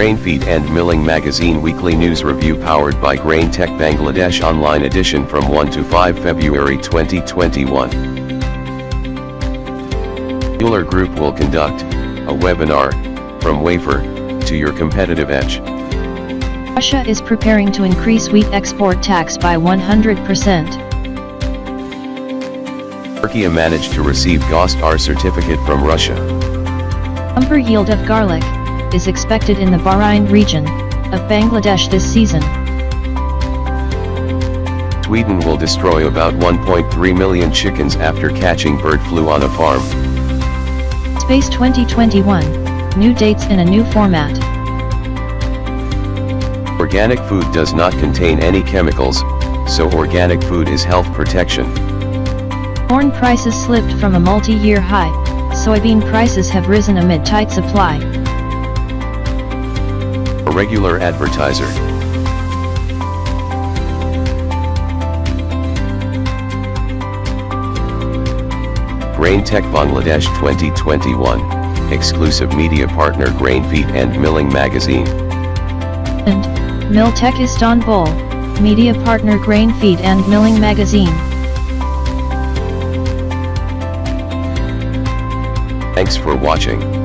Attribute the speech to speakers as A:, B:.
A: Grain Feed and Milling Magazine Weekly News Review powered by Grain Tech Bangladesh Online Edition from 1 to 5 February 2021. Euler Group will conduct a webinar, From Wafer to Your Competitive Edge.
B: Russia is preparing to increase wheat export tax by 100%.
A: Turkey managed to receive GOST-R certificate from Russia.
B: Bumper yield of garlic is expected in the Bahrain region of Bangladesh this season.
A: Sweden will destroy about 1.3 million chickens after catching bird flu on a farm.
B: Space 2021, new dates in a new format.
A: Organic food does not contain any chemicals, so organic food is health protection.
B: Corn prices slipped from a multi-year high, soybean prices have risen amid tight supply.
A: A regular advertiser. Grain Tech Bangladesh 2021, exclusive media partner Grain Feed and Milling Magazine.
B: And Mill Tech Istanbul, media partner Grain Feed and Milling Magazine.
A: Thanks for watching.